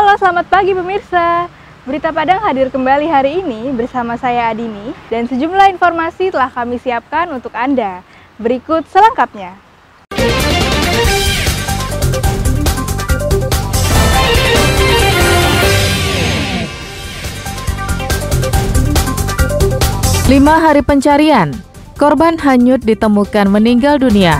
Halo, selamat pagi pemirsa. Berita Padang hadir kembali hari ini bersama saya Adini dan sejumlah informasi telah kami siapkan untuk Anda. Berikut selengkapnya. Lima hari pencarian, korban hanyut ditemukan meninggal dunia.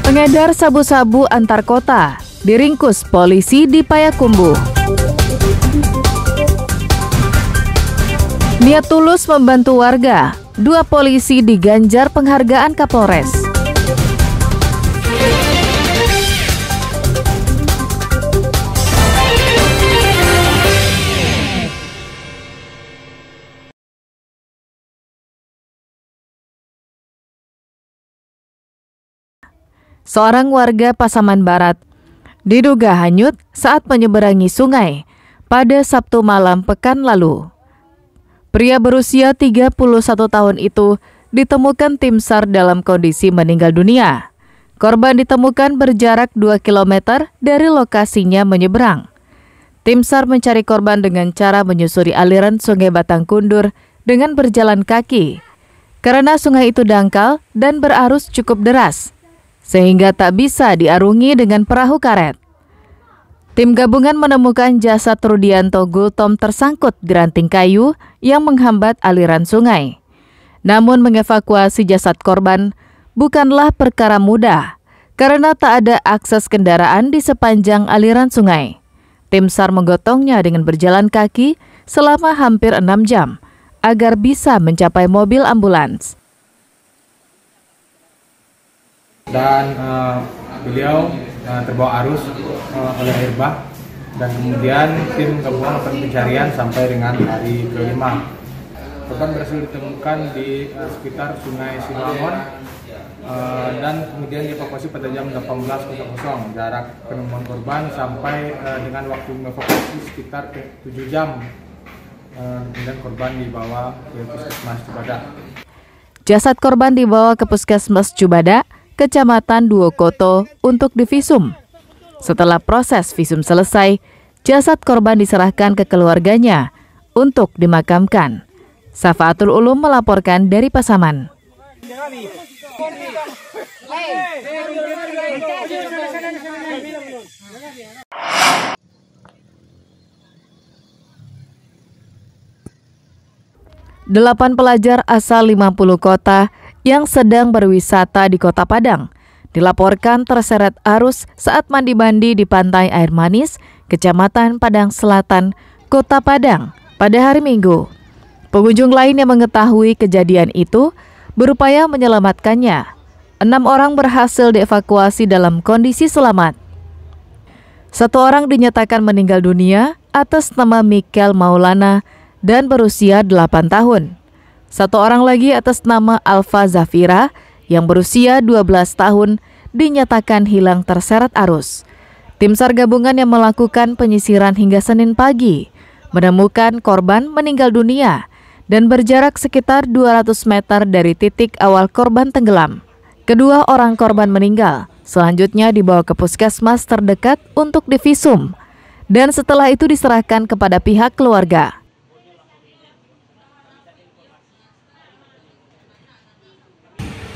Pengedar sabu-sabu antar kota diringkus polisi di Payakumbuh. Niat tulus membantu warga, 2 polisi diganjar penghargaan Kapolres. Seorang warga Pasaman Barat diduga hanyut saat menyeberangi sungai pada Sabtu malam pekan lalu. Pria berusia 31 tahun itu ditemukan tim SAR dalam kondisi meninggal dunia. Korban ditemukan berjarak 2 km dari lokasinya menyeberang. Tim SAR mencari korban dengan cara menyusuri aliran Sungai Batang Kundur dengan berjalan kaki. Karena sungai itu dangkal dan berarus cukup deras, sehingga tak bisa diarungi dengan perahu karet. Tim gabungan menemukan jasad Rudianto Gultom tersangkut di ranting kayu yang menghambat aliran sungai. Namun mengevakuasi jasad korban bukanlah perkara mudah, karena tak ada akses kendaraan di sepanjang aliran sungai. Tim SAR menggotongnya dengan berjalan kaki selama hampir 6 jam, agar bisa mencapai mobil ambulans. Dan beliau terbawa arus oleh air bah, dan kemudian tim gabungan melakukan pencarian sampai dengan hari ke-5. Korban berhasil ditemukan di sekitar Sungai Silangon dan kemudian dievakuasi pada jam 18.00. Jarak penemuan korban sampai dengan waktu evakuasi sekitar 7 jam. Kemudian korban dibawa ke Puskesmas Cubada. Jasad korban dibawa ke Puskesmas Cubada, Kecamatan Duokoto untuk divisum. Setelah proses visum selesai, jasad korban diserahkan ke keluarganya untuk dimakamkan. Safaatul Ulum melaporkan dari Pasaman. Delapan pelajar asal 50 kota yang sedang berwisata di Kota Padang dilaporkan terseret arus saat mandi-mandi di Pantai Air Manis, Kecamatan Padang Selatan, Kota Padang pada hari Minggu. Pengunjung lain yang mengetahui kejadian itu berupaya menyelamatkannya. 6 orang berhasil dievakuasi dalam kondisi selamat. 1 orang dinyatakan meninggal dunia atas nama Mikel Maulana dan berusia 8 tahun. 1 orang lagi atas nama Alfa Zafira yang berusia 12 tahun dinyatakan hilang terseret arus. Tim SAR gabungan yang melakukan penyisiran hingga Senin pagi menemukan korban meninggal dunia dan berjarak sekitar 200 meter dari titik awal korban tenggelam. Kedua orang korban meninggal, selanjutnya dibawa ke puskesmas terdekat untuk divisum dan setelah itu diserahkan kepada pihak keluarga.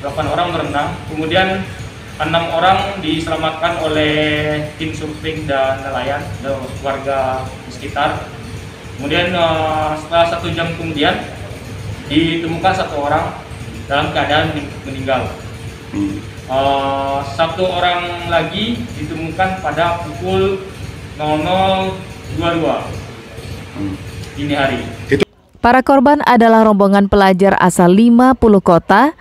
Orang berenang, kemudian 6 orang diselamatkan oleh tim surfing dan nelayan dan warga di sekitar. Kemudian setelah 1 jam kemudian ditemukan 1 orang dalam keadaan meninggal. 1 orang lagi ditemukan pada pukul 00.22 dini hari. Para korban adalah rombongan pelajar asal 50 kota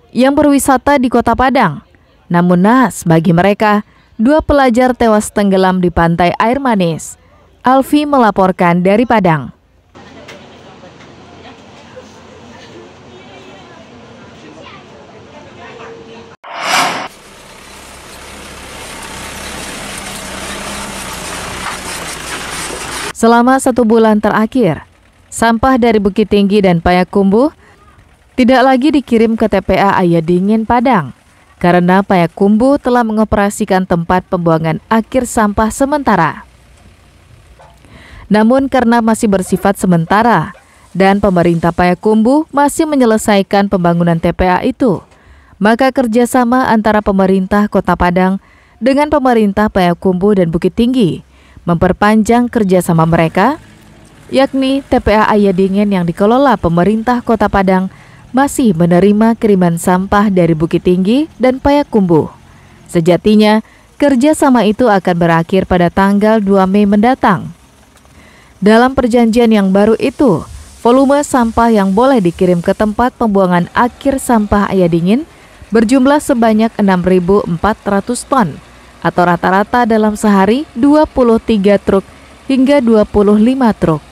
yang berwisata di Kota Padang. Namun naas bagi mereka, 2 pelajar tewas tenggelam di Pantai Air Manis. Alfi melaporkan dari Padang. Selama 1 bulan terakhir, sampah dari Bukit Tinggi dan Payakumbuh tidak lagi dikirim ke TPA Ayadingin Padang. karena Payakumbuh telah mengoperasikan tempat pembuangan akhir sampah sementara. Namun karena masih bersifat sementara dan pemerintah Payakumbuh masih menyelesaikan pembangunan TPA itu, maka kerjasama antara pemerintah Kota Padang dengan pemerintah Payakumbuh dan Bukit Tinggi memperpanjang kerjasama mereka, yakni TPA Ayadingin yang dikelola pemerintah Kota Padang masih menerima kiriman sampah dari Bukit Tinggi dan Payakumbuh. Sejatinya, kerjasama itu akan berakhir pada tanggal 2 Mei mendatang. Dalam perjanjian yang baru itu, volume sampah yang boleh dikirim ke tempat pembuangan akhir sampah Ayadingin berjumlah sebanyak 6.400 ton, atau rata-rata dalam sehari 23 truk hingga 25 truk.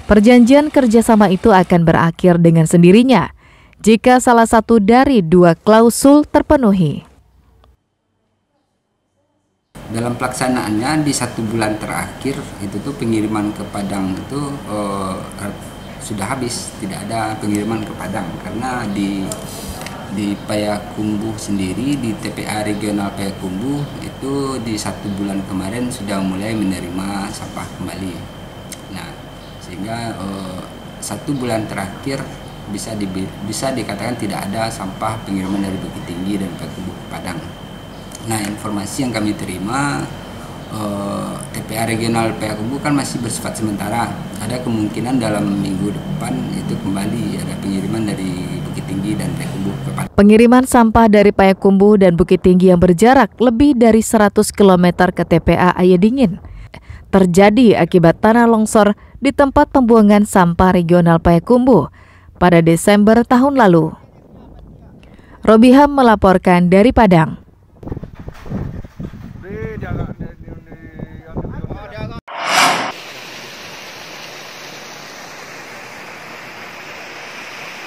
Perjanjian kerjasama itu akan berakhir dengan sendirinya jika salah satu dari 2 klausul terpenuhi. Dalam pelaksanaannya di 1 bulan terakhir itu tuh pengiriman ke Padang itu sudah habis, tidak ada pengiriman ke Padang karena di Payakumbuh sendiri, di TPA regional Payakumbuh itu di 1 bulan kemarin sudah mulai menerima sampah kembali. Nah, sehingga 1 bulan terakhir bisa dikatakan tidak ada sampah pengiriman dari Bukit Tinggi dan Payakumbuh ke Padang. Nah, informasi yang kami terima, TPA regional Payakumbuh kan masih bersifat sementara. Ada kemungkinan dalam minggu depan itu kembali ada pengiriman dari Bukit Tinggi dan Payakumbuh ke Padang. Pengiriman sampah dari Payakumbuh dan Bukit Tinggi yang berjarak lebih dari 100 km ke TPA Ayadingin terjadi akibat tanah longsor di tempat pembuangan sampah regional Payakumbuh pada Desember tahun lalu. Robiham melaporkan dari Padang.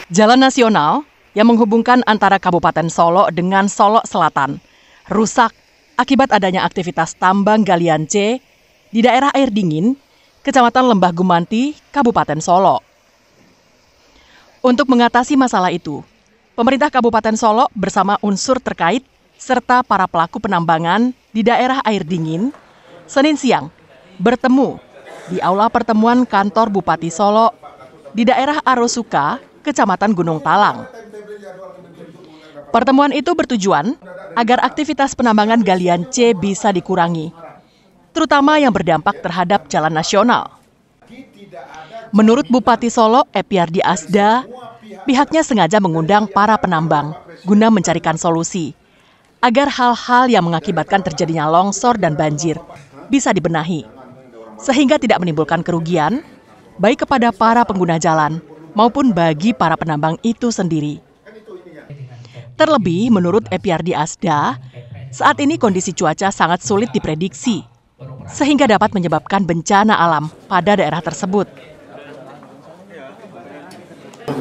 Jalan nasional yang menghubungkan antara Kabupaten Solok dengan Solok Selatan rusak akibat adanya aktivitas tambang galian C di daerah Ayadingin, Kecamatan Lembah Gumanti, Kabupaten Solok. Untuk mengatasi masalah itu, pemerintah Kabupaten Solok bersama unsur terkait serta para pelaku penambangan di daerah Ayadingin, Senin siang bertemu di Aula Pertemuan Kantor Bupati Solok di daerah Arosuka, Kecamatan Gunung Talang. Pertemuan itu bertujuan agar aktivitas penambangan galian C bisa dikurangi, terutama yang berdampak terhadap jalan nasional. Menurut Bupati Solok, Epiardi Asda, pihaknya sengaja mengundang para penambang guna mencarikan solusi agar hal-hal yang mengakibatkan terjadinya longsor dan banjir bisa dibenahi, sehingga tidak menimbulkan kerugian baik kepada para pengguna jalan maupun bagi para penambang itu sendiri. Terlebih, menurut Epiardi Asda, saat ini kondisi cuaca sangat sulit diprediksi, sehingga dapat menyebabkan bencana alam pada daerah tersebut.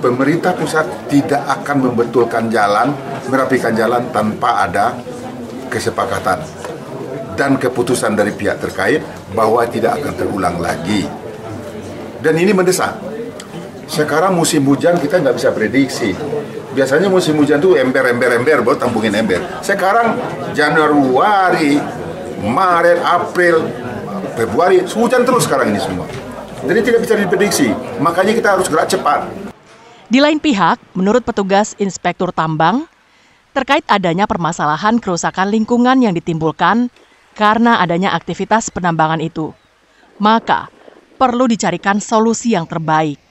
Pemerintah pusat tidak akan membetulkan jalan, merapikan jalan tanpa ada kesepakatan dan keputusan dari pihak terkait bahwa tidak akan terulang lagi. Dan ini mendesak. Sekarang musim hujan kita nggak bisa prediksi. Biasanya musim hujan tuh ember, baru tampungin ember. Sekarang Januari, Maret, April, Februari, hujan terus sekarang ini semua. Jadi tidak bisa diprediksi. Makanya kita harus gerak cepat. Di lain pihak, menurut petugas Inspektur Tambang, terkait adanya permasalahan kerusakan lingkungan yang ditimbulkan karena adanya aktivitas penambangan itu, maka perlu dicarikan solusi yang terbaik.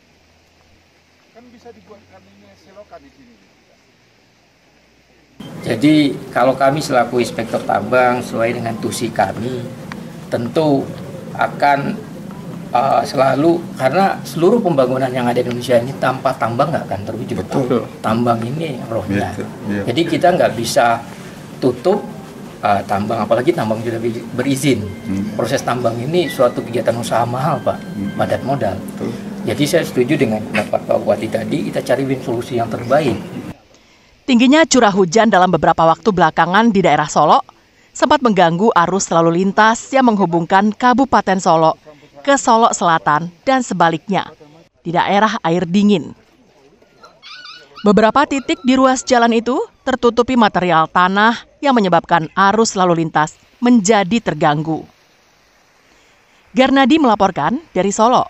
Jadi kalau kami selaku inspektor tambang sesuai dengan tusi kami tentu akan selalu, karena seluruh pembangunan yang ada di Indonesia ini tanpa tambang nggak akan terwujud. Betul. Tambang ini rohnya. Ya. Jadi kita nggak bisa tutup tambang, apalagi tambang sudah berizin. Proses tambang ini suatu kegiatan usaha mahal, Pak, padat modal. Betul. Jadi saya setuju dengan pendapat Pak Bupati tadi, kita cari solusi yang terbaik. Tingginya curah hujan dalam beberapa waktu belakangan di daerah Solok sempat mengganggu arus lalu lintas yang menghubungkan Kabupaten Solok ke Solok Selatan dan sebaliknya di daerah Ayadingin. Beberapa titik di ruas jalan itu tertutupi material tanah yang menyebabkan arus lalu lintas menjadi terganggu. Garnadi melaporkan dari Solo.